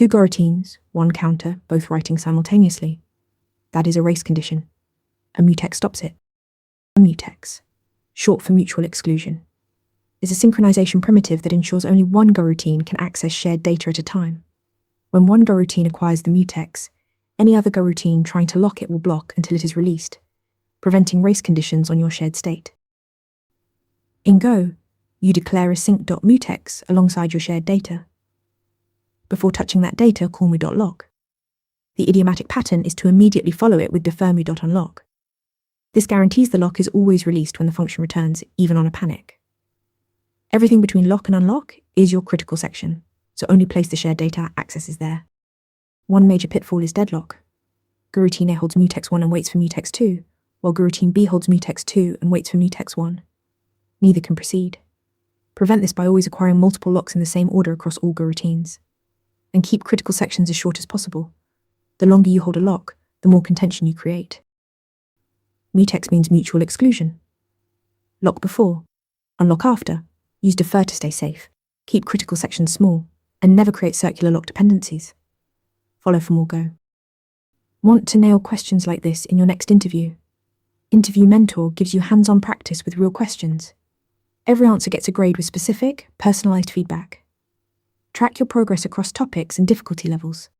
two coroutines, one counter, both writing simultaneously. That is a race condition. A mutex stops it. A mutex, short for mutual exclusion, is a synchronization primitive that ensures only one coroutine can access shared data at a time. When one coroutine acquires the mutex, any other coroutine trying to lock it will block until it is released, preventing race conditions on your shared state. In Go, you declare a sync.Mutex alongside your shared data. Before touching that data, call mu.lock. The idiomatic pattern is to immediately follow it with defer mu.unlock. This guarantees the lock is always released when the function returns, even on a panic. Everything between lock and unlock is your critical section, so only place the shared data accesses there. One major pitfall is deadlock. Coroutine A holds mutex 1 and waits for mutex 2, while coroutine B holds mutex 2 and waits for mutex 1. Neither can proceed. Prevent this by always acquiring multiple locks in the same order across all coroutines. And keep critical sections as short as possible. The longer you hold a lock, the more contention you create. Mutex means mutual exclusion. Lock before, unlock after. Use defer to stay safe. Keep critical sections small, and never create circular lock dependencies. Follow for more Go. Want to nail questions like this in your next interview? Interview Mentor gives you hands-on practice with real questions. Every answer gets a grade with specific, personalized feedback. Track your progress across topics and difficulty levels.